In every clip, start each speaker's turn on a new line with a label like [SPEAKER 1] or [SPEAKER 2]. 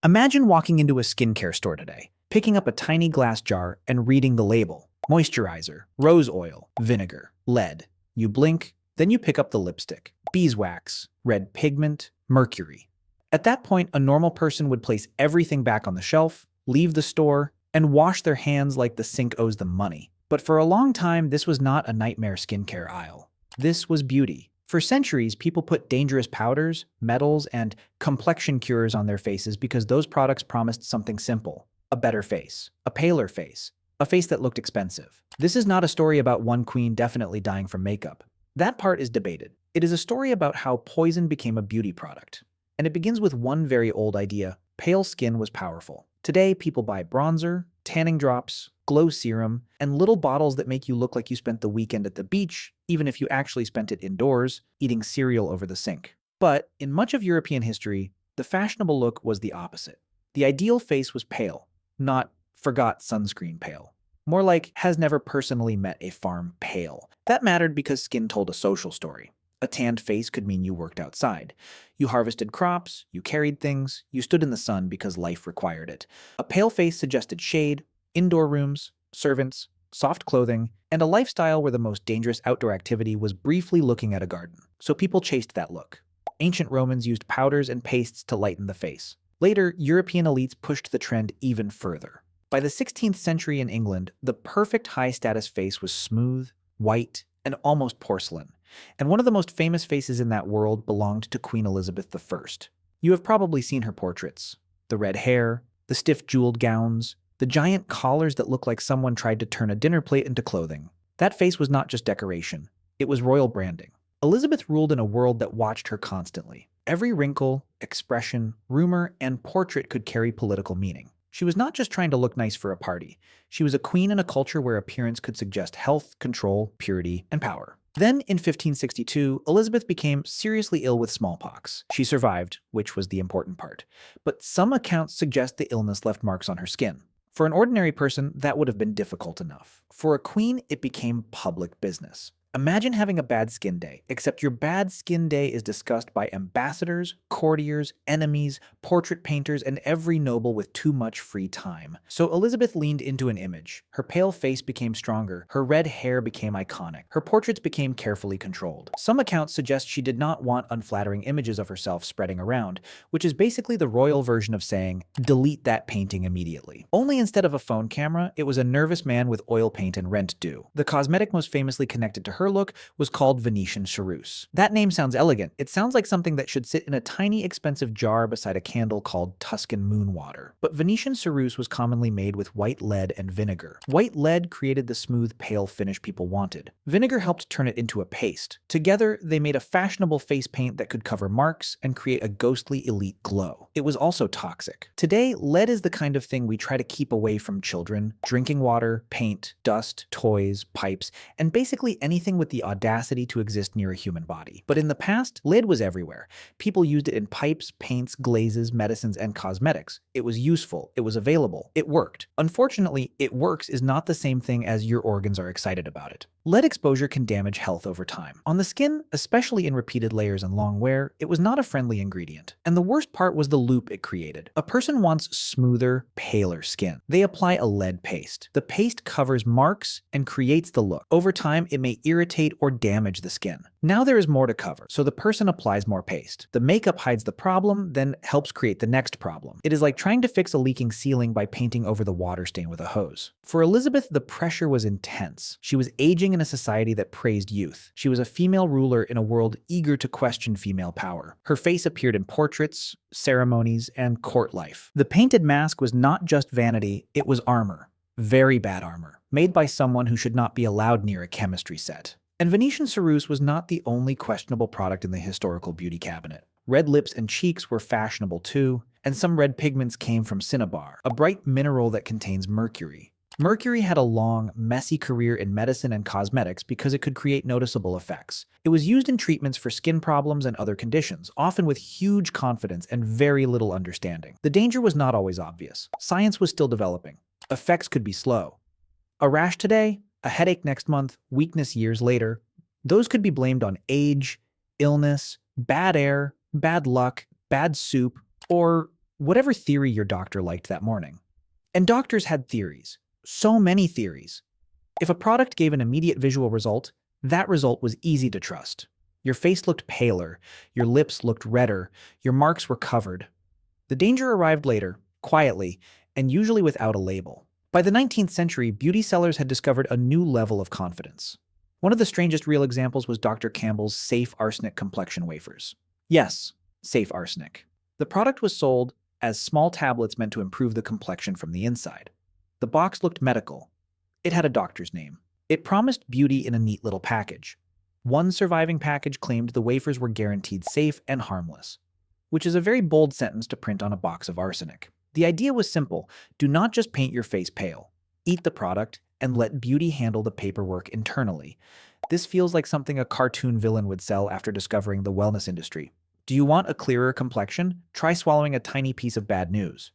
[SPEAKER 1] Imagine walking into a skincare store today, picking up a tiny glass jar and reading the label. Moisturizer, rose oil, vinegar, lead. You blink, then you pick up the lipstick. Beeswax, red pigment, mercury. At that point, a normal person would place everything back on the shelf, leave the store, and wash their hands like the sink owes them money. But for a long time, this was not a nightmare skincare aisle. This was beauty. For centuries, people put dangerous powders, metals, and complexion cures on their faces because those products promised something simple: a better face, a paler face, a face that looked expensive. This is not a story about one queen definitely dying from makeup. That part is debated. It is a story about how poison became a beauty product. And it begins with one very old idea: pale skin was powerful. Today, people buy bronzer, tanning drops, glow serum, and little bottles that make you look like you spent the weekend at the beach, even if you actually spent it indoors, eating cereal over the sink. But in much of European history, the fashionable look was the opposite. The ideal face was pale, not forgot sunscreen pale. More like has never personally met a farm pale. That mattered because skin told a social story. A tanned face could mean you worked outside. You harvested crops, you carried things, you stood in the sun because life required it. A pale face suggested shade, indoor rooms, servants, soft clothing, and a lifestyle where the most dangerous outdoor activity was briefly looking at a garden. So people chased that look. Ancient Romans used powders and pastes to lighten the face. Later, European elites pushed the trend even further. By the 16th century in England, the perfect high-status face was smooth, white, and almost porcelain. And one of the most famous faces in that world belonged to Queen Elizabeth I. You have probably seen her portraits. The red hair, the stiff jeweled gowns, the giant collars that look like someone tried to turn a dinner plate into clothing. That face was not just decoration. It was royal branding. Elizabeth ruled in a world that watched her constantly. Every wrinkle, expression, rumor, and portrait could carry political meaning. She was not just trying to look nice for a party. She was a queen in a culture where appearance could suggest health, control, purity, and power. Then, in 1562, Elizabeth became seriously ill with smallpox. She survived, which was the important part. But some accounts suggest the illness left marks on her skin. For an ordinary person, that would have been difficult enough. For a queen, it became public business. Imagine having a bad skin day, except your bad skin day is discussed by ambassadors, courtiers, enemies, portrait painters, and every noble with too much free time. So Elizabeth leaned into an image. Her pale face became stronger. Her red hair became iconic. Her portraits became carefully controlled. Some accounts suggest she did not want unflattering images of herself spreading around, which is basically the royal version of saying, delete that painting immediately. Only instead of a phone camera, it was a nervous man with oil paint and rent due. The cosmetic most famously connected to her look was called Venetian ceruse. That name sounds elegant. It sounds like something that should sit in a tiny expensive jar beside a candle called Tuscan moon water. But Venetian ceruse was commonly made with white lead and vinegar. White lead created the smooth, pale finish people wanted. Vinegar helped turn it into a paste. Together, they made a fashionable face paint that could cover marks and create a ghostly elite glow. It was also toxic. Today, lead is the kind of thing we try to keep away from children: drinking water, paint, dust, toys, pipes, and basically anything with the audacity to exist near a human body. But in the past, lead was everywhere. People used it in pipes, paints, glazes, medicines, and cosmetics. It was useful. It was available. It worked. Unfortunately, it works is not the same thing as your organs are excited about it. Lead exposure can damage health over time. On the skin, especially in repeated layers and long wear, it was not a friendly ingredient. And the worst part was the loop it created. A person wants smoother, paler skin. They apply a lead paste. The paste covers marks and creates the look. Over time, it may irritate or damage the skin. Now there is more to cover, so the person applies more paste. The makeup hides the problem, then helps create the next problem. It is like trying to fix a leaking ceiling by painting over the water stain with a hose. For Elizabeth, the pressure was intense. She was aging in a society that praised youth. She was a female ruler in a world eager to question female power. Her face appeared in portraits, ceremonies, and court life. The painted mask was not just vanity, it was armor. Very bad armor, made by someone who should not be allowed near a chemistry set. And Venetian ceruse was not the only questionable product in the historical beauty cabinet. Red lips and cheeks were fashionable too, and some red pigments came from cinnabar, a bright mineral that contains mercury. Mercury had a long, messy career in medicine and cosmetics because it could create noticeable effects. It was used in treatments for skin problems and other conditions, often with huge confidence and very little understanding. The danger was not always obvious. Science was still developing. Effects could be slow. A rash today, a headache next month, weakness years later. Those could be blamed on age, illness, bad air, bad luck, bad soup, or Whatever theory your doctor liked that morning. And doctors had theories. So many theories. If a product gave an immediate visual result, that result was easy to trust. Your face looked paler, your lips looked redder, your marks were covered. The danger arrived later, quietly, and usually without a label. By the 19th century, beauty sellers had discovered a new level of confidence. One of the strangest real examples was Dr. Campbell's safe arsenic complexion wafers. Yes, safe arsenic. The product was sold as small tablets meant to improve the complexion from the inside. The box looked medical. It had a doctor's name. It promised beauty in a neat little package. One surviving package claimed the wafers were guaranteed safe and harmless, which is a very bold sentence to print on a box of arsenic. The idea was simple. Do not just paint your face pale. Eat the product and let beauty handle the paperwork internally. This feels like something a cartoon villain would sell after discovering the wellness industry. Do you want a clearer complexion? Try swallowing a tiny piece of bad news.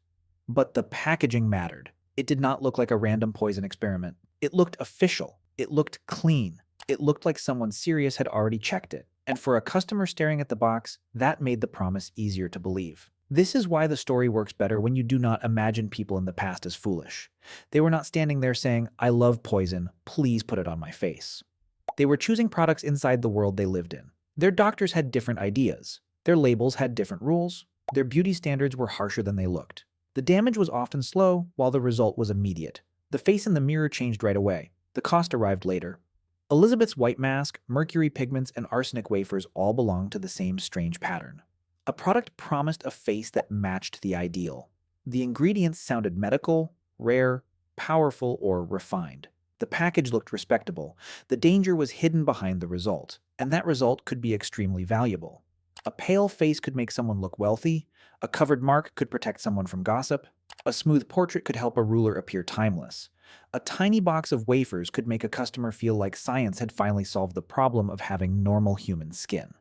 [SPEAKER 1] But the packaging mattered. It did not look like a random poison experiment. It looked official. It looked clean. It looked like someone serious had already checked it. And for a customer staring at the box, that made the promise easier to believe. This is why the story works better when you do not imagine people in the past as foolish. They were not standing there saying, "I love poison, please put it on my face." They were choosing products inside the world they lived in. Their doctors had different ideas. Their labels had different rules. Their beauty standards were harsher than they looked. The damage was often slow, while the result was immediate. The face in the mirror changed right away. The cost arrived later. Elizabeth's white mask, mercury pigments, and arsenic wafers all belonged to the same strange pattern. A product promised a face that matched the ideal. The ingredients sounded medical, rare, powerful, or refined. The package looked respectable. The danger was hidden behind the result, and that result could be extremely valuable. A pale face could make someone look wealthy. A covered mark could protect someone from gossip. A smooth portrait could help a ruler appear timeless. A tiny box of wafers could make a customer feel like science had finally solved the problem of having normal human skin.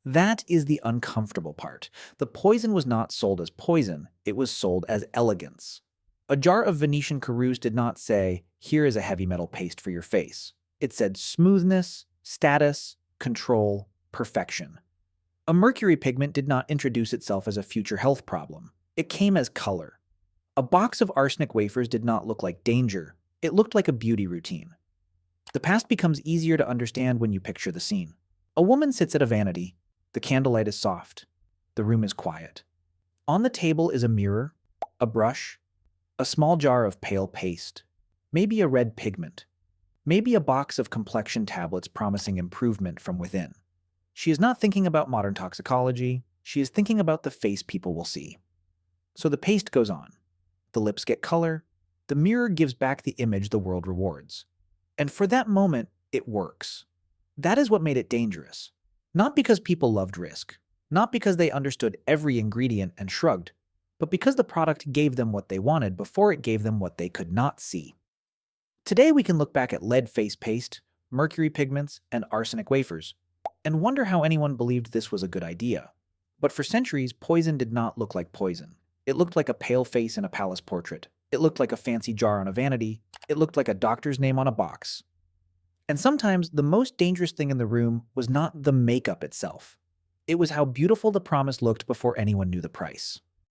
[SPEAKER 1] That is the uncomfortable part. The poison was not sold as poison, it was sold as elegance. A jar of Venetian Carouse did not say, "Here is a heavy metal paste for your face." It said smoothness, status, control, perfection. A mercury pigment did not introduce itself as a future health problem. It came as color. A box of arsenic wafers did not look like danger. It looked like a beauty routine. The past becomes easier to understand when you picture the scene. A woman sits at a vanity. The candlelight is soft. The room is quiet. On the table is a mirror, a brush, a small jar of pale paste, maybe a red pigment, maybe a box of complexion tablets promising improvement from within. She is not thinking about modern toxicology. She is thinking about the face people will see. So the paste goes on. The lips get color. The mirror gives back the image the world rewards. And for that moment, it works. That is what made it dangerous. Not because people loved risk, not because they understood every ingredient and shrugged, but because the product gave them what they wanted before it gave them what they could not see. Today we can look back at lead face paste, mercury pigments, and arsenic wafers, and wonder how anyone believed this was a good idea. But for centuries, poison did not look like poison. It looked like a pale face in a palace portrait. It looked like a fancy jar on a vanity. It looked like a doctor's name on a box. And sometimes the most dangerous thing in the room was not the makeup itself. It was how beautiful the promise looked before anyone knew the price.